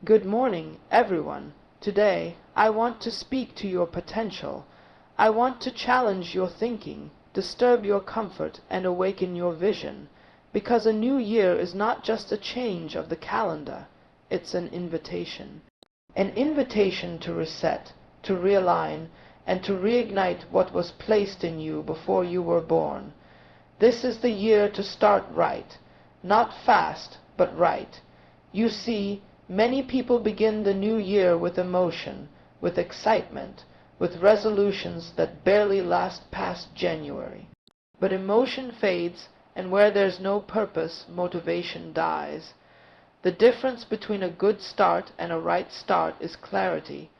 Good morning, everyone. Today, I want to speak to your potential. I want to challenge your thinking, disturb your comfort, and awaken your vision. Because a new year is not just a change of the calendar, it's an invitation. An invitation to reset, to realign, and to reignite what was placed in you before you were born. This is the year to start right. Not fast, but right. You see, many people begin the new year with emotion, with excitement, with resolutions that barely last past January. But emotion fades, and where there's no purpose, motivation dies. The difference between a good start and a right start is clarity.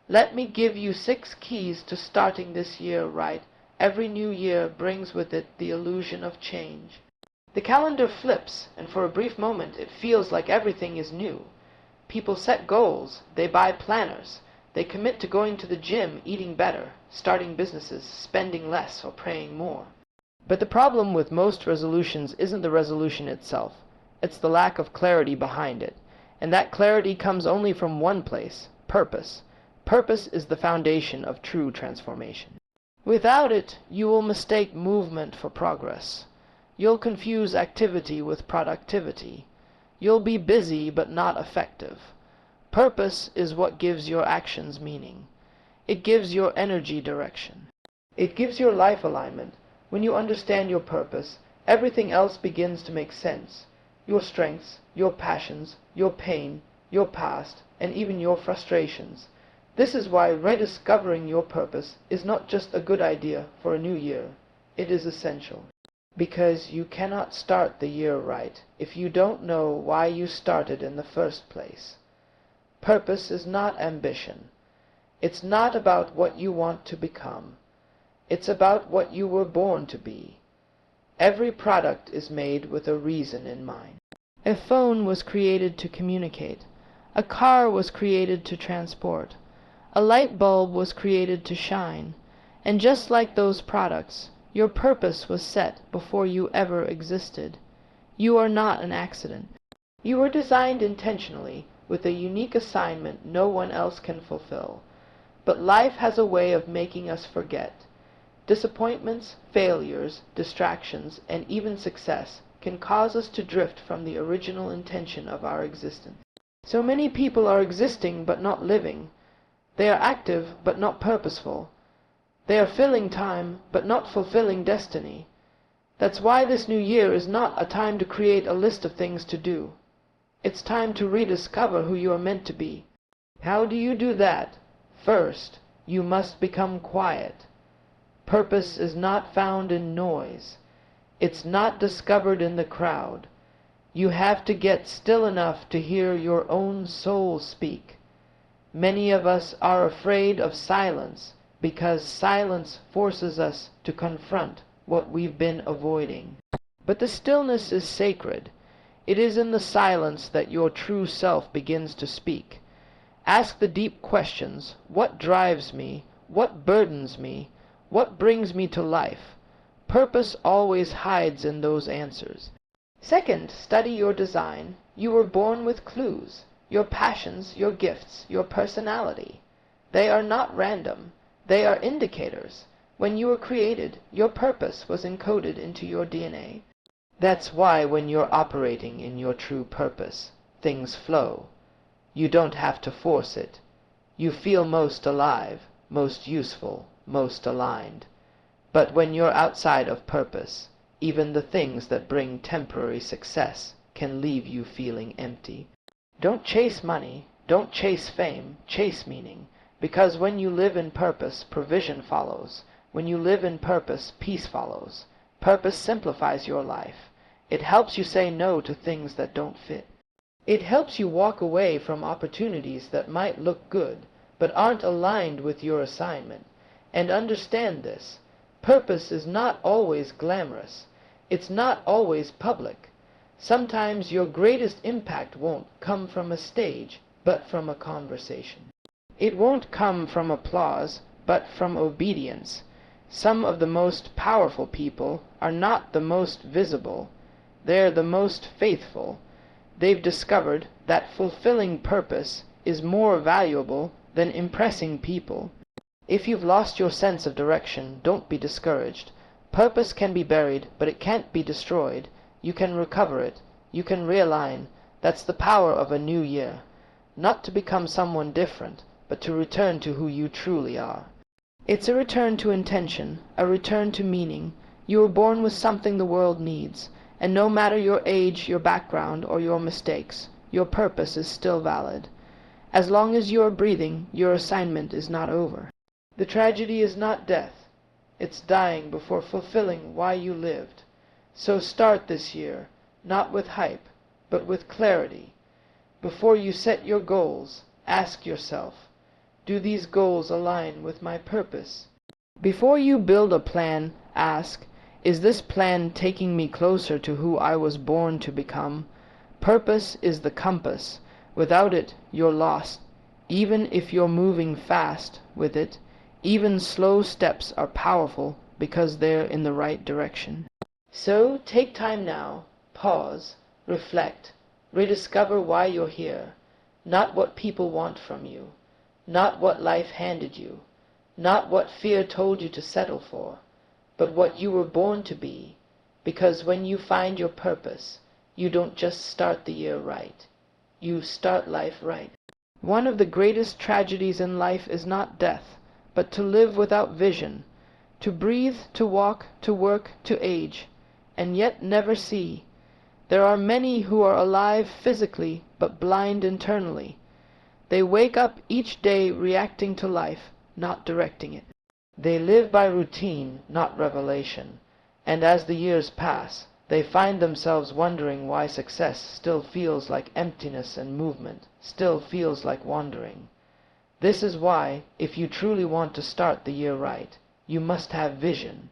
Let me give you 6 keys to starting this year right. Every new year brings with it the illusion of change. The calendar flips, and for a brief moment it feels like everything is new. People set goals, they buy planners, they commit to going to the gym, eating better, starting businesses, spending less, or praying more. But the problem with most resolutions isn't the resolution itself. It's the lack of clarity behind it. And that clarity comes only from one place: purpose. Purpose is the foundation of true transformation. Without it, you will mistake movement for progress. You'll confuse activity with productivity. You'll be busy but not effective. Purpose is what gives your actions meaning. It gives your energy direction. It gives your life alignment. When you understand your purpose, everything else begins to make sense. Your strengths, your passions, your pain, your past, and even your frustrations. This is why rediscovering your purpose is not just a good idea for a new year. It is essential. Because you cannot start the year right if you don't know why you started in the first place. Purpose is not ambition. It's not about what you want to become. It's about what you were born to be. Every product is made with a reason in mind. A phone was created to communicate. A car was created to transport. A light bulb was created to shine. And just like those products, your purpose was set before you ever existed. You are not an accident. You were designed intentionally with a unique assignment no one else can fulfill. But life has a way of making us forget. Disappointments, failures, distractions, and even success can cause us to drift from the original intention of our existence. So many people are existing but not living. They are active but not purposeful. They are filling time but not fulfilling destiny. That's why this new year is not a time to create a list of things to do. It's time to rediscover who you are meant to be. How do you do that? First, you must become quiet. Purpose is not found in noise. It's not discovered in the crowd. You have to get still enough to hear your own soul speak. Many of us are afraid of silence because silence forces us to confront what we've been avoiding. But the stillness is sacred. It is in the silence that your true self begins to speak. Ask the deep questions. What drives me? What burdens me? What brings me to life? Purpose always hides in those answers. Second, study your design. You were born with clues. Your passions, your gifts, your personality. They are not random. They are indicators. When you were created, your purpose was encoded into your DNA. That's why when you're operating in your true purpose, things flow. You don't have to force it. You feel most alive, most useful, most aligned. But when you're outside of purpose, even the things that bring temporary success can leave you feeling empty. Don't chase money, don't chase fame, chase meaning. Because when you live in purpose, provision follows. When you live in purpose, peace follows. Purpose simplifies your life. It helps you say no to things that don't fit. It helps you walk away from opportunities that might look good, but aren't aligned with your assignment. And understand this. Purpose is not always glamorous. It's not always public. Sometimes your greatest impact won't come from a stage, but from a conversation. It won't come from applause, but from obedience. Some of the most powerful people are not the most visible. They're the most faithful. They've discovered that fulfilling purpose is more valuable than impressing people. If you've lost your sense of direction, don't be discouraged. Purpose can be buried, but it can't be destroyed. You can recover it. You can realign. That's the power of a new year. Not to become someone different, but to return to who you truly are. It's a return to intention, a return to meaning. You were born with something the world needs, and no matter your age, your background, or your mistakes, your purpose is still valid. As long as you are breathing, your assignment is not over. The tragedy is not death. It's dying before fulfilling why you lived. So start this year, not with hype, but with clarity. Before you set your goals, ask yourself, do these goals align with my purpose? Before you build a plan, ask, is this plan taking me closer to who I was born to become? Purpose is the compass. Without it, you're lost. Even if you're moving fast with it, even slow steps are powerful because they're in the right direction. So take time now, pause, reflect, rediscover why you're here, not what people want from you, not what life handed you, not what fear told you to settle for, but what you were born to be, because when you find your purpose, you don't just start the year right, you start life right. One of the greatest tragedies in life is not death, but to live without vision, to breathe, to walk, to work, to age, and yet never see. There are many who are alive physically, but blind internally. They wake up each day reacting to life, not directing it. They live by routine, not revelation, and as the years pass, they find themselves wondering why success still feels like emptiness and movement, still feels like wandering. This is why, if you truly want to start the year right, you must have vision.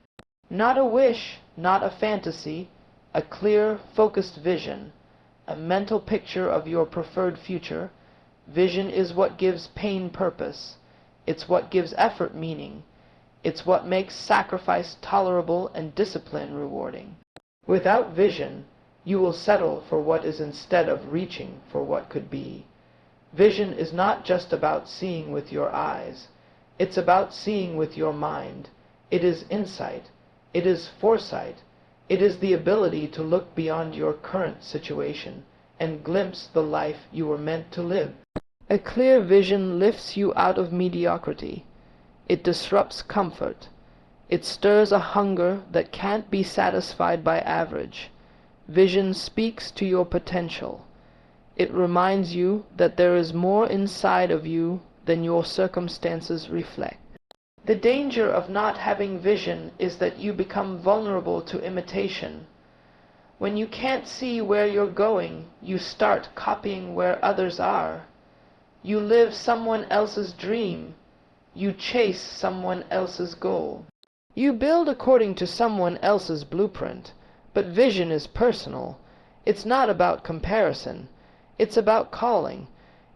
Not a wish, not a fantasy, a clear, focused vision, a mental picture of your preferred future. Vision is what gives pain purpose. It's what gives effort meaning. It's what makes sacrifice tolerable and discipline rewarding. Without vision, you will settle for what is instead of reaching for what could be. Vision is not just about seeing with your eyes. It's about seeing with your mind. It is insight. It is foresight. It is the ability to look beyond your current situation and glimpse the life you were meant to live. A clear vision lifts you out of mediocrity. It disrupts comfort. It stirs a hunger that can't be satisfied by average. Vision speaks to your potential. It reminds you that there is more inside of you than your circumstances reflect. The danger of not having vision is that you become vulnerable to imitation. When you can't see where you're going, you start copying where others are. You live someone else's dream. You chase someone else's goal. You build according to someone else's blueprint, but vision is personal. It's not about comparison. It's about calling.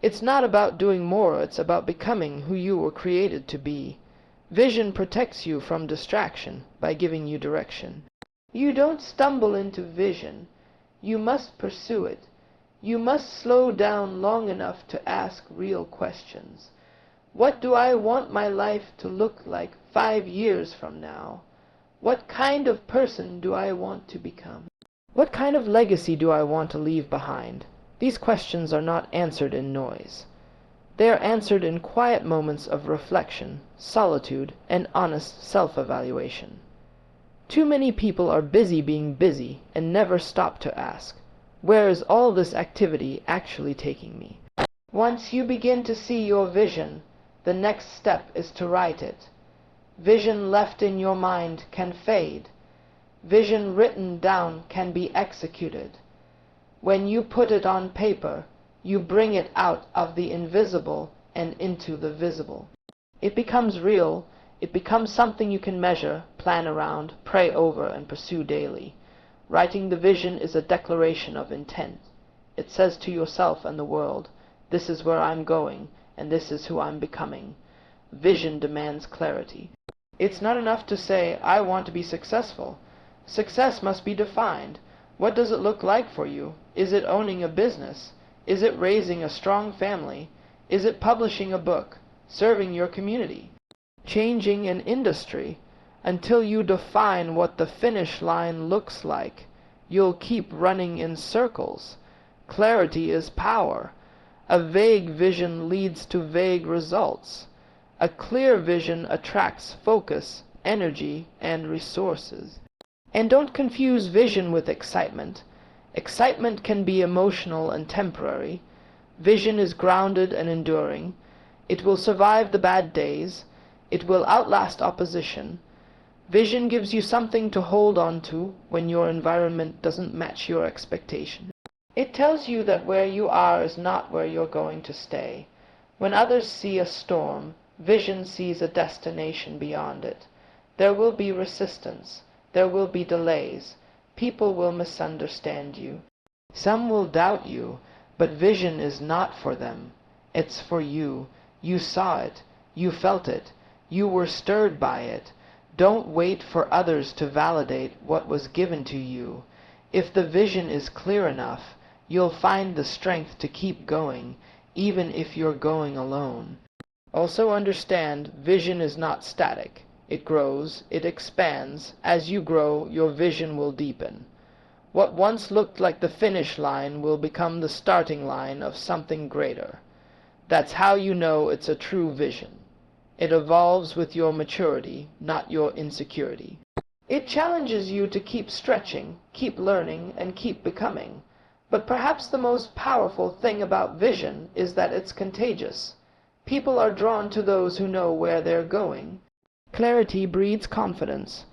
It's not about doing more. It's about becoming who you were created to be. Vision protects you from distraction by giving you direction. You don't stumble into vision. You must pursue it. You must slow down long enough to ask real questions. What do I want my life to look like 5 years from now? What kind of person do I want to become? What kind of legacy do I want to leave behind? These questions are not answered in noise. They are answered in quiet moments of reflection, solitude, and honest self-evaluation. Too many people are busy being busy and never stop to ask, where is all this activity actually taking me? Once you begin to see your vision, the next step is to write it. Vision left in your mind can fade. Vision written down can be executed. When you put it on paper, you bring it out of the invisible and into the visible. It becomes real. It becomes something you can measure, plan around, pray over, and pursue daily. Writing the vision is a declaration of intent. It says to yourself and the world, this is where I'm going, and this is who I'm becoming. Vision demands clarity. It's not enough to say, I want to be successful. Success must be defined. What does it look like for you? Is it owning a business? Is it raising a strong family? Is it publishing a book? Serving your community? Changing an industry? Until you define what the finish line looks like, you'll keep running in circles. Clarity is power. A vague vision leads to vague results. A clear vision attracts focus, energy, and resources. And don't confuse vision with excitement. Excitement can be emotional and temporary. Vision is grounded and enduring. It will survive the bad days. It will outlast opposition. Vision gives you something to hold on to when your environment doesn't match your expectation. It tells you that where you are is not where you're going to stay. When others see a storm, vision sees a destination beyond it. There will be resistance. There will be delays. People will misunderstand you. Some will doubt you, but vision is not for them. It's for you. You saw it. You felt it. You were stirred by it. Don't wait for others to validate what was given to you. If the vision is clear enough, you'll find the strength to keep going, even if you're going alone. Also understand, vision is not static. It grows, it expands. As you grow, your vision will deepen. What once looked like the finish line will become the starting line of something greater. That's how you know it's a true vision. It evolves with your maturity, not your insecurity. It challenges you to keep stretching, keep learning, and keep becoming. But perhaps the most powerful thing about vision is that it's contagious. People are drawn to those who know where they're going. Clarity breeds confidence.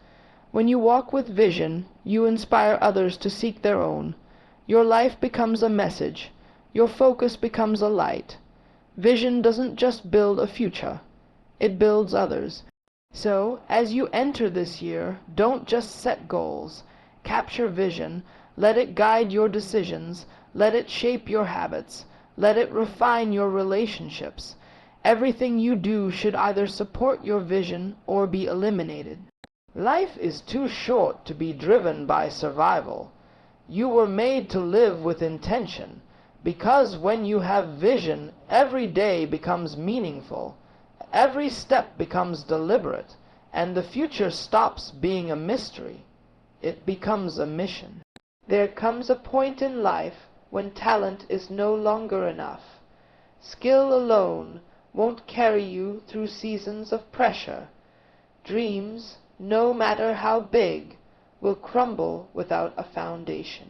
When you walk with vision, you inspire others to seek their own. Your life becomes a message. Your focus becomes a light. Vision doesn't just build a future. It builds others. So, as you enter this year, don't just set goals. Capture vision. Let it guide your decisions. Let it shape your habits. Let it refine your relationships. Everything you do should either support your vision or be eliminated. Life is too short to be driven by survival. You were made to live with intention, because when you have vision, every day becomes meaningful. Every step becomes deliberate, and the future stops being a mystery. It becomes a mission. There comes a point in life when talent is no longer enough. Skill alone won't carry you through seasons of pressure. Dreams, no matter how big, will crumble without a foundation.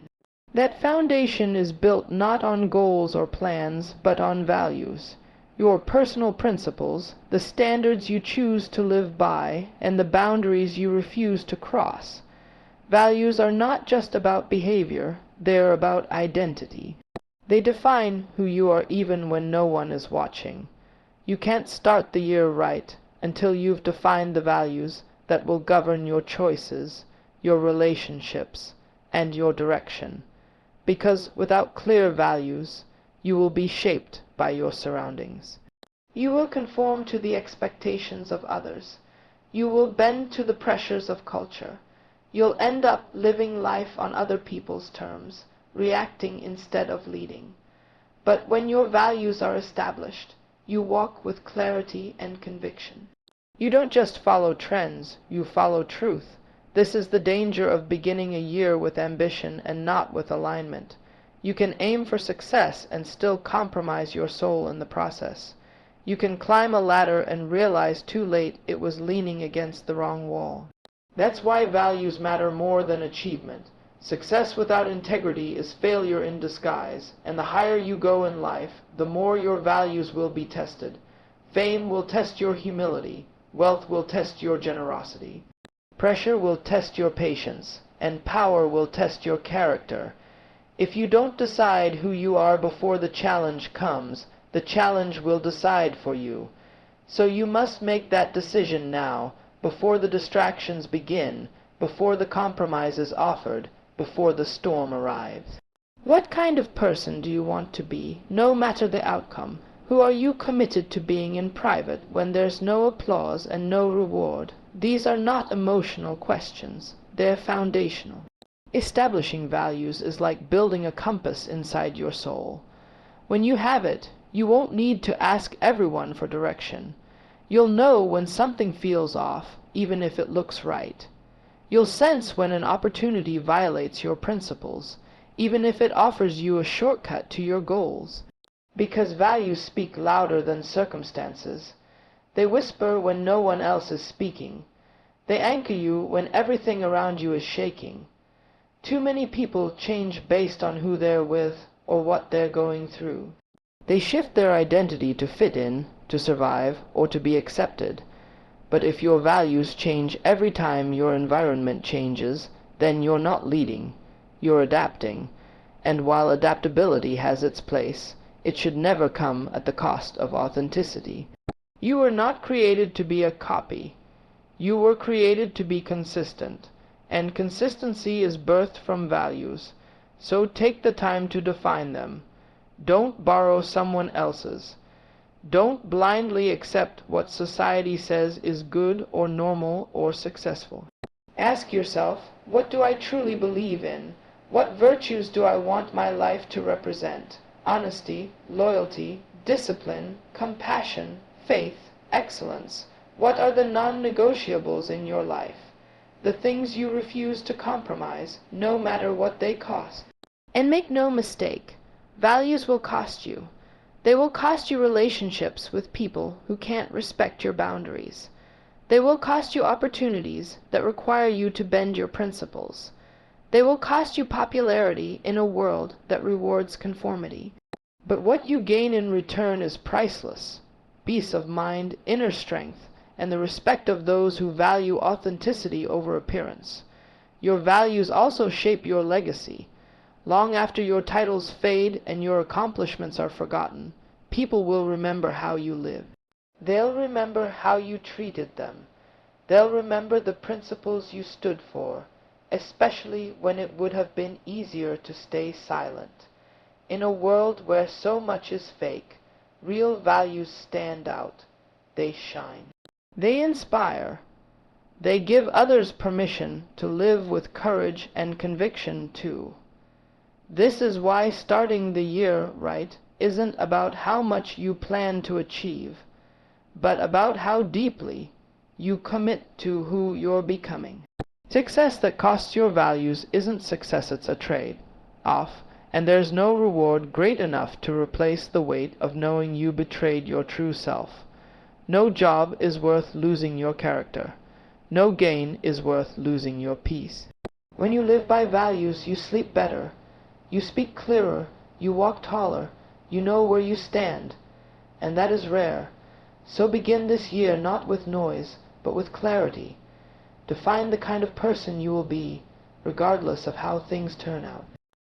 That foundation is built not on goals or plans, but on values. Your personal principles, the standards you choose to live by, and the boundaries you refuse to cross. Values are not just about behavior, they're about identity. They define who you are even when no one is watching. You can't start the year right until you've defined the values that will govern your choices, your relationships, and your direction. Because without clear values, you will be shaped by your surroundings. You will conform to the expectations of others. You will bend to the pressures of culture. You'll end up living life on other people's terms, reacting instead of leading. But when your values are established, you walk with clarity and conviction. You don't just follow trends, you follow truth. This is the danger of beginning a year with ambition and not with alignment. You can aim for success and still compromise your soul in the process. You can climb a ladder and realize too late it was leaning against the wrong wall. That's why values matter more than achievement. Success without integrity is failure in disguise, and the higher you go in life, the more your values will be tested. Fame will test your humility. Wealth will test your generosity. Pressure will test your patience, and power will test your character. If you don't decide who you are before the challenge comes, the challenge will decide for you. So you must make that decision now, before the distractions begin, before the compromise is offered, before the storm arrives. What kind of person do you want to be, no matter the outcome? Who are you committed to being in private when there's no applause and no reward? These are not emotional questions. They're foundational. Establishing values is like building a compass inside your soul. When you have it, you won't need to ask everyone for direction. You'll know when something feels off, even if it looks right. You'll sense when an opportunity violates your principles, even if it offers you a shortcut to your goals. Because values speak louder than circumstances. They whisper when no one else is speaking. They anchor you when everything around you is shaking. Too many people change based on who they're with or what they're going through. They shift their identity to fit in, to survive, or to be accepted. But if your values change every time your environment changes, then you're not leading, you're adapting. And while adaptability has its place, it should never come at the cost of authenticity. You were not created to be a copy. You were created to be consistent, and consistency is birthed from values. So take the time to define them. Don't borrow someone else's. Don't blindly accept what society says is good or normal or successful. Ask yourself, what do I truly believe in? What virtues do I want my life to represent? Honesty, loyalty, discipline, compassion, faith, excellence. What are the non-negotiables in your life? The things you refuse to compromise, no matter what they cost. And make no mistake, values will cost you. They will cost you relationships with people who can't respect your boundaries. They will cost you opportunities that require you to bend your principles. They will cost you popularity in a world that rewards conformity. But what you gain in return is priceless. Peace of mind, inner strength, and the respect of those who value authenticity over appearance. Your values also shape your legacy. Long after your titles fade and your accomplishments are forgotten, people will remember how you lived. They'll remember how you treated them. They'll remember the principles you stood for, especially when it would have been easier to stay silent. In a world where so much is fake, real values stand out. They shine. They inspire. They give others permission to live with courage and conviction too. This is why starting the year right isn't about how much you plan to achieve, but about how deeply you commit to who you're becoming. Success that costs your values isn't success, it's a trade-off, and there's no reward great enough to replace the weight of knowing you betrayed your true self. No job is worth losing your character. No gain is worth losing your peace. When you live by values, you sleep better. You speak clearer, you walk taller, you know where you stand, and that is rare. So begin this year not with noise, but with clarity. Define the kind of person you will be, regardless of how things turn out.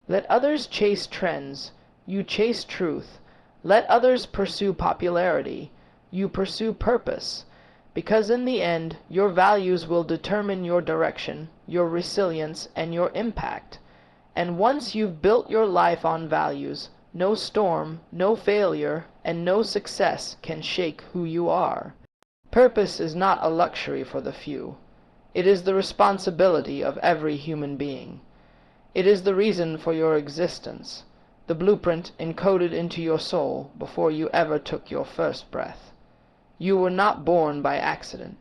Let others chase trends, you chase truth. Let others pursue popularity, you pursue purpose. Because in the end, your values will determine your direction, your resilience, and your impact. And once you've built your life on values, no storm, no failure, and no success can shake who you are. Purpose is not a luxury for the few. It is the responsibility of every human being. It is the reason for your existence, the blueprint encoded into your soul before you ever took your first breath. You were not born by accident.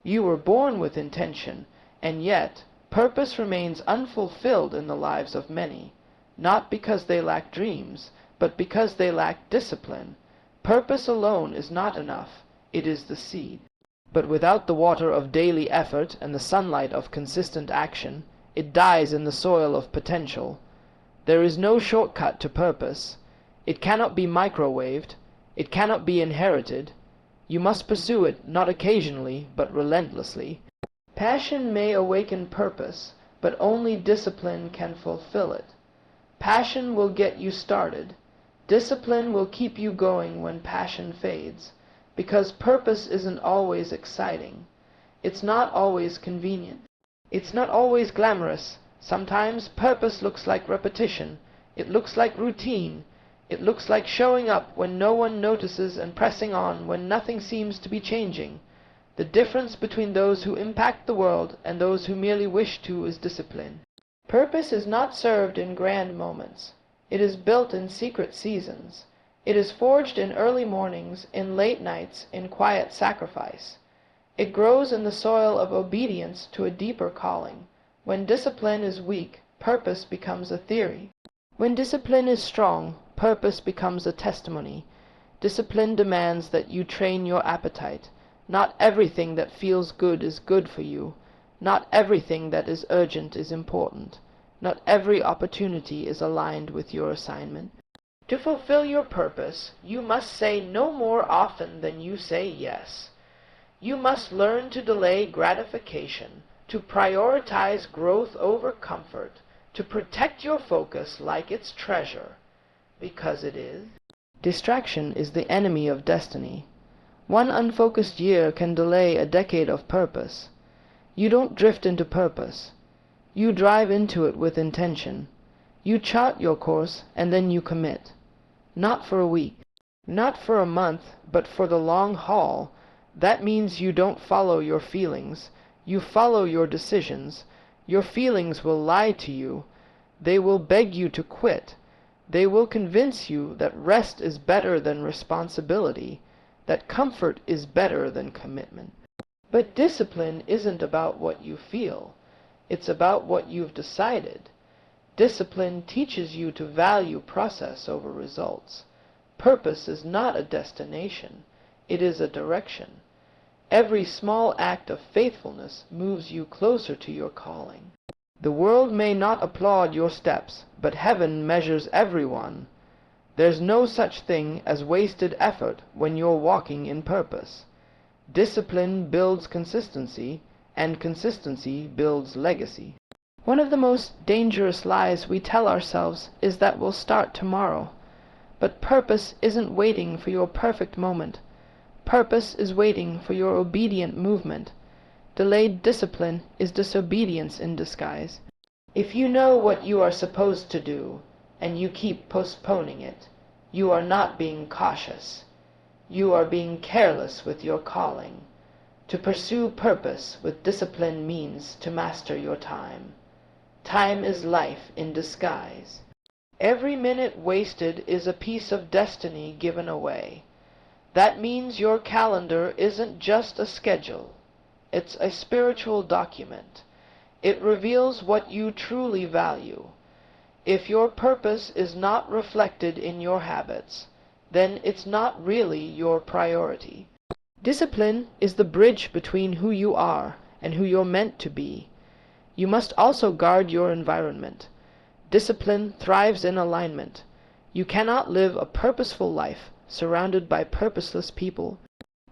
You were born with intention, and yet purpose remains unfulfilled in the lives of many, not because they lack dreams, but because they lack discipline. Purpose alone is not enough, it is the seed. But without the water of daily effort and the sunlight of consistent action, it dies in the soil of potential. There is no shortcut to purpose. It cannot be microwaved. It cannot be inherited. You must pursue it not occasionally, but relentlessly. Passion may awaken purpose, but only discipline can fulfill it. Passion will get you started. Discipline will keep you going when passion fades, because purpose isn't always exciting. It's not always convenient. It's not always glamorous. Sometimes purpose looks like repetition. It looks like routine. It looks like showing up when no one notices and pressing on when nothing seems to be changing. The difference between those who impact the world and those who merely wish to is discipline. Purpose is not served in grand moments. It is built in secret seasons. It is forged in early mornings, in late nights, in quiet sacrifice. It grows in the soil of obedience to a deeper calling. When discipline is weak, purpose becomes a theory. When discipline is strong, purpose becomes a testimony. Discipline demands that you train your appetite. Not everything that feels good is good for you. Not everything that is urgent is important. Not every opportunity is aligned with your assignment. To fulfill your purpose, you must say no more often than you say yes. You must learn to delay gratification, to prioritize growth over comfort, to protect your focus like it's treasure, because it is. Distraction is the enemy of destiny. One unfocused year can delay a decade of purpose. You don't drift into purpose. You drive into it with intention. You chart your course and then you commit. Not for a week, not for a month, but for the long haul. That means you don't follow your feelings. You follow your decisions. Your feelings will lie to you. They will beg you to quit. They will convince you that rest is better than responsibility, that comfort is better than commitment. But discipline isn't about what you feel. It's about what you've decided. Discipline teaches you to value process over results. Purpose is not a destination. It is a direction. Every small act of faithfulness moves you closer to your calling. The world may not applaud your steps, but heaven measures everyone. There's no such thing as wasted effort when you're walking in purpose. Discipline builds consistency, and consistency builds legacy. One of the most dangerous lies we tell ourselves is that we'll start tomorrow. But purpose isn't waiting for your perfect moment. Purpose is waiting for your obedient movement. Delayed discipline is disobedience in disguise. If you know what you are supposed to do, and you keep postponing it, you are not being cautious. You are being careless with your calling. To pursue purpose with discipline means to master your time. Time is life in disguise. Every minute wasted is a piece of destiny given away. That means your calendar isn't just a schedule. It's a spiritual document. It reveals what you truly value. If your purpose is not reflected in your habits, then it's not really your priority. Discipline is the bridge between who you are and who you're meant to be. You must also guard your environment. Discipline thrives in alignment. You cannot live a purposeful life surrounded by purposeless people.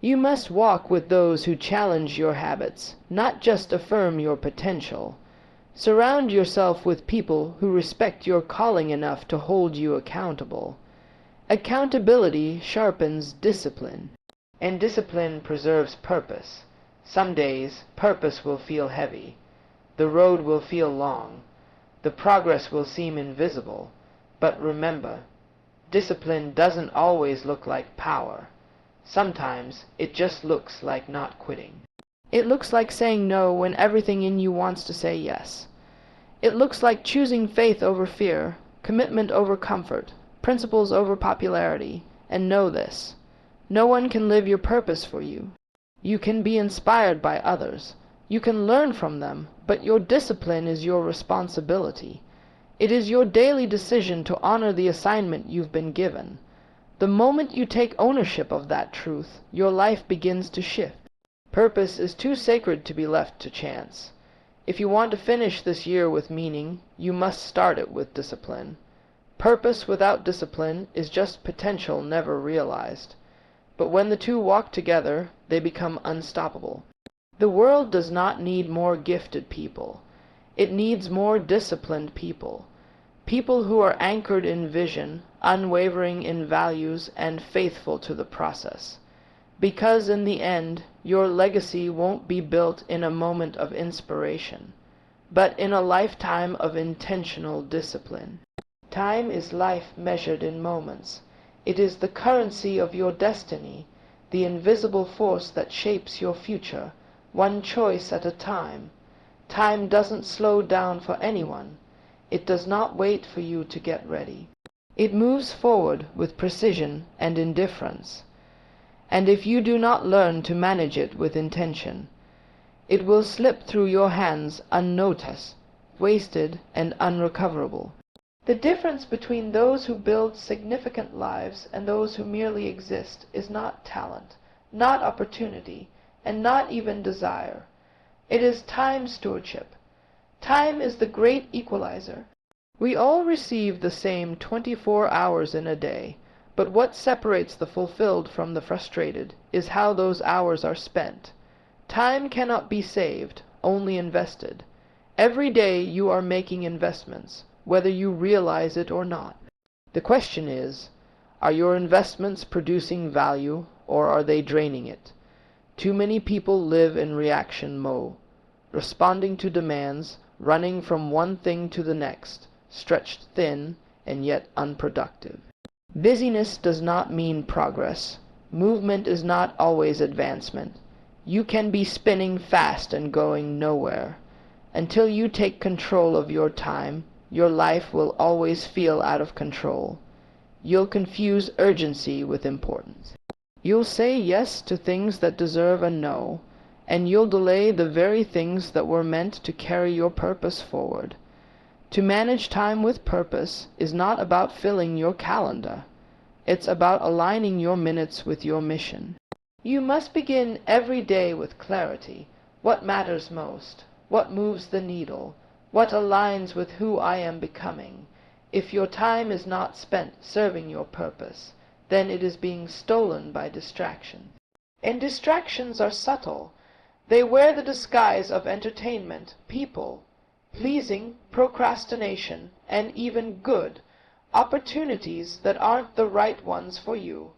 You must walk with those who challenge your habits, not just affirm your potential. Surround yourself with people who respect your calling enough to hold you accountable. Accountability sharpens discipline, and discipline preserves purpose. Some days, purpose will feel heavy. The road will feel long. The progress will seem invisible. But remember, discipline doesn't always look like power. Sometimes it just looks like not quitting. It looks like saying no when everything in you wants to say yes. It looks like choosing faith over fear, commitment over comfort, principles over popularity. And know this: no one can live your purpose for you. You can be inspired by others. You can learn from them, but your discipline is your responsibility. It is your daily decision to honor the assignment you've been given. The moment you take ownership of that truth, your life begins to shift. Purpose is too sacred to be left to chance. If you want to finish this year with meaning, you must start it with discipline. Purpose without discipline is just potential never realized. But when the two walk together, they become unstoppable. The world does not need more gifted people. It needs more disciplined people. People who are anchored in vision, unwavering in values, and faithful to the process. Because in the end, your legacy won't be built in a moment of inspiration, but in a lifetime of intentional discipline. Time is life measured in moments. It is the currency of your destiny, the invisible force that shapes your future, one choice at a time. Time doesn't slow down for anyone. It does not wait for you to get ready. It moves forward with precision and indifference. And if you do not learn to manage it with intention, it will slip through your hands unnoticed, wasted, and unrecoverable. The difference between those who build significant lives and those who merely exist is not talent, not opportunity, and not even desire. It is time stewardship. Time is the great equalizer. We all receive the same 24 hours in a day, but what separates the fulfilled from the frustrated is how those hours are spent. Time cannot be saved, only invested. Every day you are making investments, whether you realize it or not. The question is, are your investments producing value, or are they draining it? Too many people live in reaction mode, responding to demands, running from one thing to the next, stretched thin and yet unproductive. Busyness does not mean progress. Movement is not always advancement. You can be spinning fast and going nowhere. Until you take control of your time, your life will always feel out of control. You'll confuse urgency with importance. You'll say yes to things that deserve a no, and you'll delay the very things that were meant to carry your purpose forward. To manage time with purpose is not about filling your calendar. It's about aligning your minutes with your mission. You must begin every day with clarity. What matters most? What moves the needle? What aligns with who I am becoming? If your time is not spent serving your purpose, then it is being stolen by distraction. And distractions are subtle. They wear the disguise of entertainment, people, pleasing, procrastination, and even good, opportunities that aren't the right ones for you.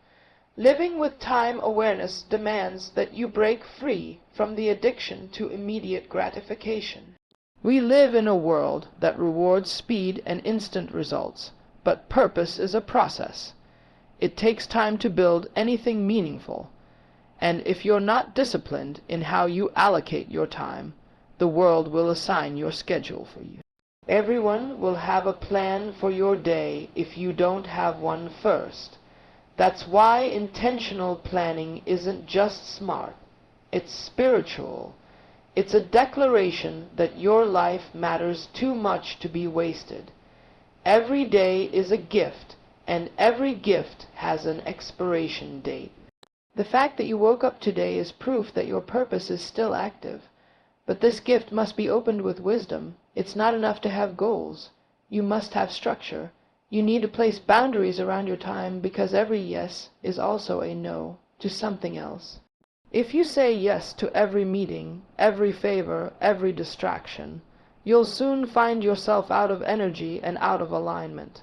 Living with time awareness demands that you break free from the addiction to immediate gratification. We live in a world that rewards speed and instant results, but purpose is a process. It takes time to build anything meaningful, and if you're not disciplined in how you allocate your time, the world will assign your schedule for you. Everyone will have a plan for your day if you don't have one first. That's why intentional planning isn't just smart, it's spiritual. It's a declaration that your life matters too much to be wasted. Every day is a gift, and every gift has an expiration date. The fact that you woke up today is proof that your purpose is still active. But this gift must be opened with wisdom. It's not enough to have goals. You must have structure. You need to place boundaries around your time because every yes is also a no to something else. If you say yes to every meeting, every favor, every distraction, you'll soon find yourself out of energy and out of alignment.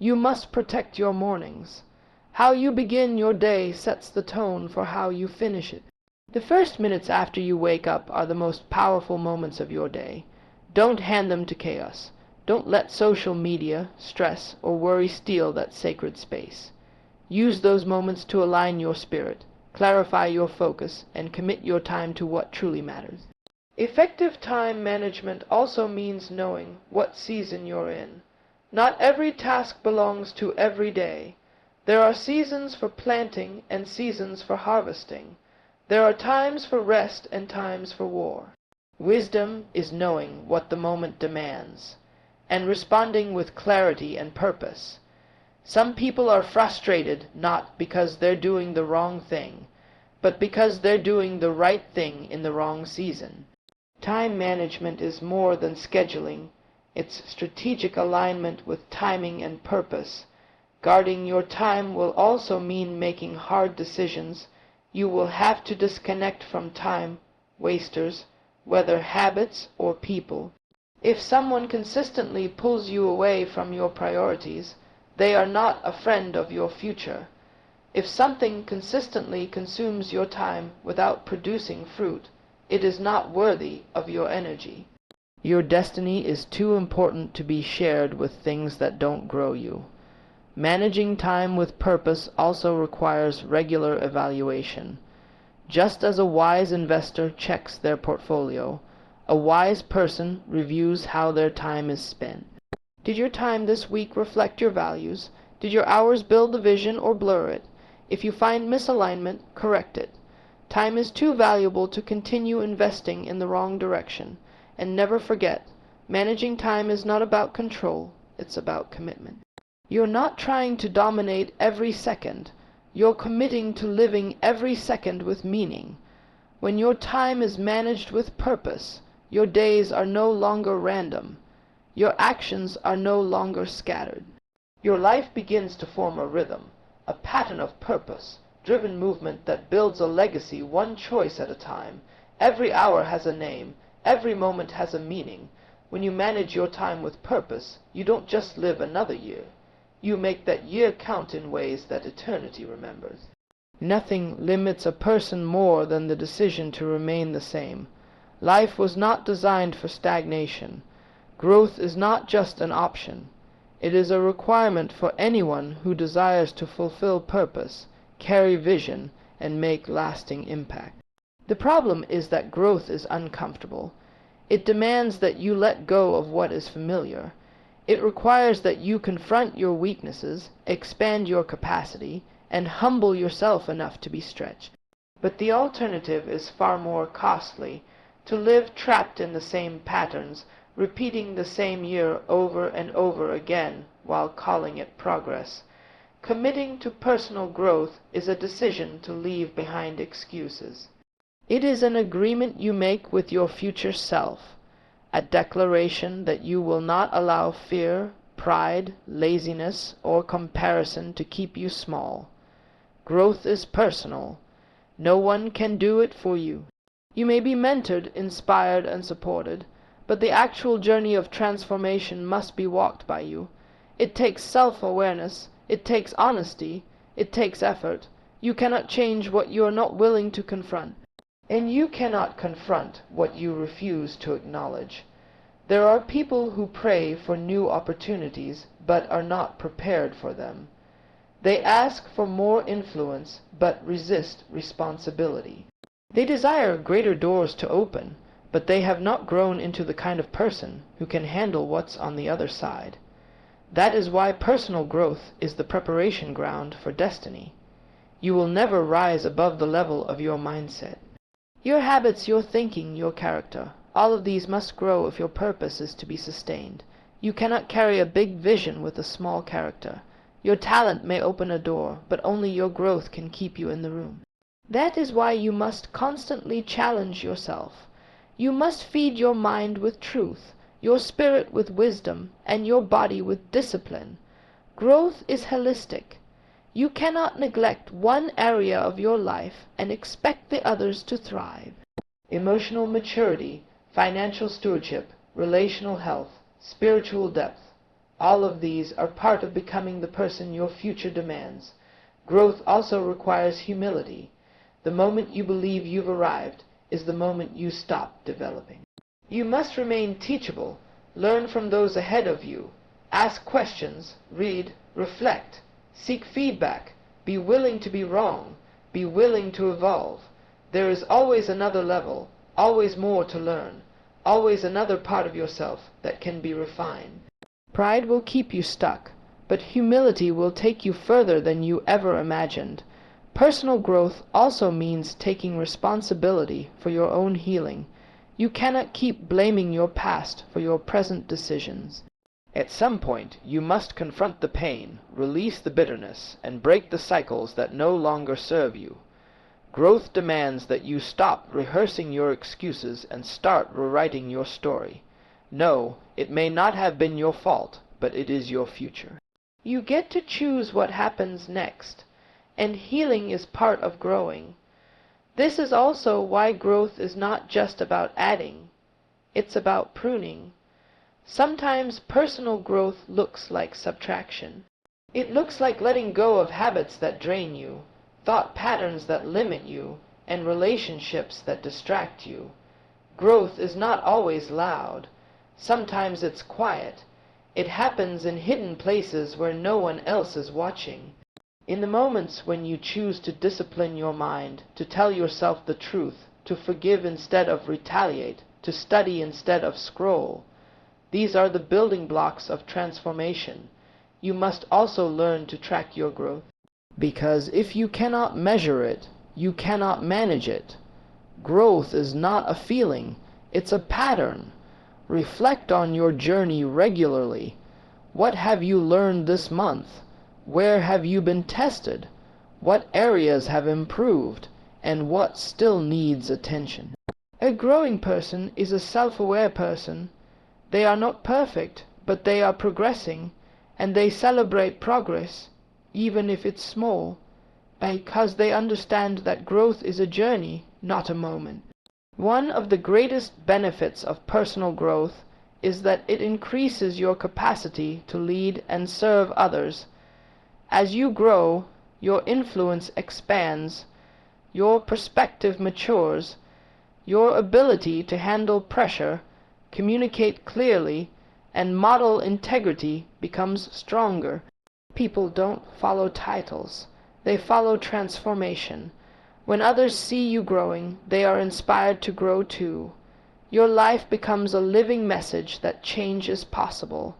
You must protect your mornings. How you begin your day sets the tone for how you finish it. The first minutes after you wake up are the most powerful moments of your day. Don't hand them to chaos. Don't let social media, stress, or worry steal that sacred space. Use those moments to align your spirit, clarify your focus, and commit your time to what truly matters. Effective time management also means knowing what season you're in. Not every task belongs to every day. There are seasons for planting and seasons for harvesting. There are times for rest and times for war. Wisdom is knowing what the moment demands, and responding with clarity and purpose. Some people are frustrated not because they're doing the wrong thing, but because they're doing the right thing in the wrong season. Time management is more than scheduling. It's strategic alignment with timing and purpose. Guarding your time will also mean making hard decisions. You will have to disconnect from time wasters, whether habits or people. If someone consistently pulls you away from your priorities, they are not a friend of your future. If something consistently consumes your time without producing fruit, it is not worthy of your energy. Your destiny is too important to be shared with things that don't grow you. Managing time with purpose also requires regular evaluation. Just as a wise investor checks their portfolio, a wise person reviews how their time is spent. Did your time this week reflect your values? Did your hours build the vision or blur it? If you find misalignment, correct it. Time is too valuable to continue investing in the wrong direction. And never forget, managing time is not about control, it's about commitment. You're not trying to dominate every second. You're committing to living every second with meaning. When your time is managed with purpose, your days are no longer random. Your actions are no longer scattered. Your life begins to form a rhythm, a pattern of purpose-driven movement that builds a legacy one choice at a time. Every hour has a name. Every moment has a meaning. When you manage your time with purpose, you don't just live another year. You make that year count in ways that eternity remembers. Nothing limits a person more than the decision to remain the same. Life was not designed for stagnation. Growth is not just an option. It is a requirement for anyone who desires to fulfill purpose, carry vision, and make lasting impact. The problem is that growth is uncomfortable. It demands that you let go of what is familiar. It requires that you confront your weaknesses, expand your capacity, and humble yourself enough to be stretched. But the alternative is far more costly. To live trapped in the same patterns, repeating the same year over and over again while calling it progress. Committing to personal growth is a decision to leave behind excuses. It is an agreement you make with your future self, a declaration that you will not allow fear, pride, laziness, or comparison to keep you small. Growth is personal. No one can do it for you. You may be mentored, inspired, and supported, but the actual journey of transformation must be walked by you. It takes self-awareness, it takes honesty, it takes effort. You cannot change what you are not willing to confront. And you cannot confront what you refuse to acknowledge. There are people who pray for new opportunities, but are not prepared for them. They ask for more influence, but resist responsibility. They desire greater doors to open, but they have not grown into the kind of person who can handle what's on the other side. That is why personal growth is the preparation ground for destiny. You will never rise above the level of your mindset. Your habits, your thinking, your character, all of these must grow if your purpose is to be sustained. You cannot carry a big vision with a small character. Your talent may open a door, but only your growth can keep you in the room. That is why you must constantly challenge yourself. You must feed your mind with truth, your spirit with wisdom, and your body with discipline. Growth is holistic. You cannot neglect one area of your life and expect the others to thrive. Emotional maturity, financial stewardship, relational health, spiritual depth, all of these are part of becoming the person your future demands. Growth also requires humility. The moment you believe you've arrived is the moment you stop developing. You must remain teachable, learn from those ahead of you, ask questions, read, reflect, seek feedback, be willing to be wrong, be willing to evolve. There is always another level, always more to learn, always another part of yourself that can be refined. Pride will keep you stuck, but humility will take you further than you ever imagined. Personal growth also means taking responsibility for your own healing. You cannot keep blaming your past for your present decisions. At some point, you must confront the pain, release the bitterness, and break the cycles that no longer serve you. Growth demands that you stop rehearsing your excuses and start rewriting your story. No, it may not have been your fault, but it is your future. You get to choose what happens next, and healing is part of growing. This is also why growth is not just about adding, it's about pruning. Sometimes personal growth looks like subtraction. It looks like letting go of habits that drain you, thought patterns that limit you, and relationships that distract you. Growth is not always loud. Sometimes it's quiet. It happens in hidden places where no one else is watching. In the moments when you choose to discipline your mind, to tell yourself the truth, to forgive instead of retaliate, to study instead of scroll, These are the building blocks of transformation. You must also learn to track your growth. Because if you cannot measure it, you cannot manage it. Growth is not a feeling, it's a pattern. Reflect on your journey regularly. What have you learned this month? Where have you been tested? What areas have improved? And what still needs attention? A growing person is a self-aware person. They are not perfect, but they are progressing, and they celebrate progress, even if it's small, because they understand that growth is a journey, not a moment. One of the greatest benefits of personal growth is that it increases your capacity to lead and serve others. As you grow, your influence expands, your perspective matures, your ability to handle pressure, communicate clearly, and model integrity becomes stronger. People don't follow titles, they follow transformation. When others see you growing, they are inspired to grow too. Your life becomes a living message that change is possible.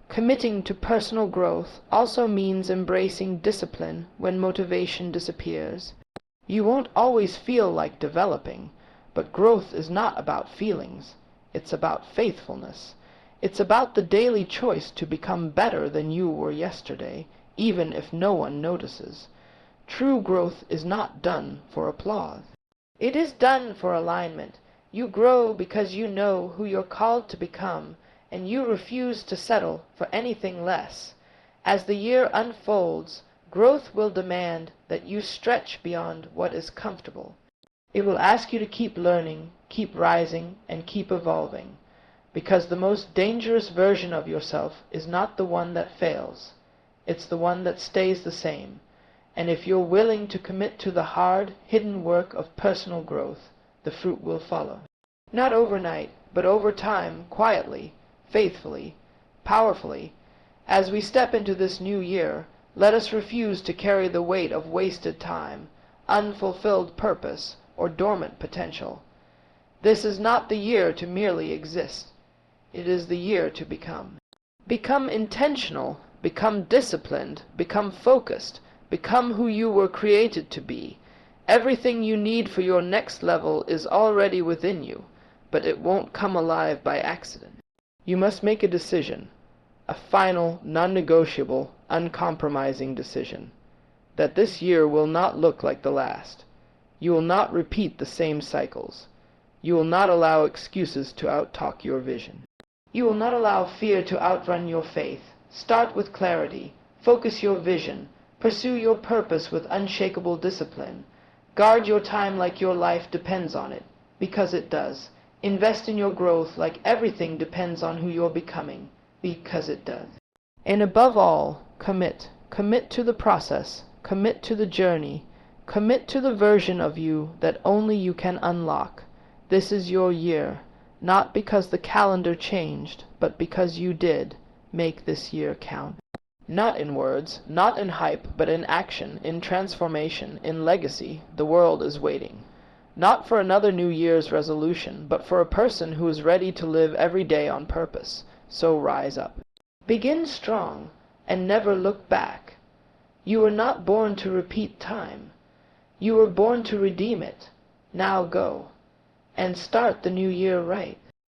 Committing to personal growth also means embracing discipline when motivation disappears. You won't always feel like developing, but growth is not about feelings. It's about faithfulness. It's about the daily choice to become better than you were yesterday, even if no one notices. True growth is not done for applause. It is done for alignment. You grow because you know who you're called to become, and you refuse to settle for anything less. As the year unfolds, growth will demand that you stretch beyond what is comfortable. It will ask you to keep learning, keep rising, and keep evolving, because the most dangerous version of yourself is not the one that fails. It's the one that stays the same. And if you're willing to commit to the hard, hidden work of personal growth, the fruit will follow. Not overnight, but over time, quietly, faithfully, powerfully. As we step into this new year, let us refuse to carry the weight of wasted time, unfulfilled purpose, or dormant potential. This is not the year to merely exist. It is the year to become. Become intentional, become disciplined, become focused, become who you were created to be. Everything you need for your next level is already within you, but it won't come alive by accident. You must make a decision, a final, non-negotiable, uncompromising decision, that this year will not look like the last. You will not repeat the same cycles. You will not allow excuses to outtalk your vision. You will not allow fear to outrun your faith. Start with clarity. Focus your vision. Pursue your purpose with unshakable discipline. Guard your time like your life depends on it, because it does. Invest in your growth like everything depends on who you're becoming, because it does. And above all, commit. Commit to the process. Commit to the journey. Commit to the version of you that only you can unlock. This is your year, not because the calendar changed, but because you did. Make this year count. Not in words, not in hype, but in action, in transformation, in legacy, the world is waiting. Not for another New Year's resolution, but for a person who is ready to live every day on purpose. So rise up. Begin strong, and never look back. You were not born to repeat time. You were born to redeem it. Now go, and start the new year right.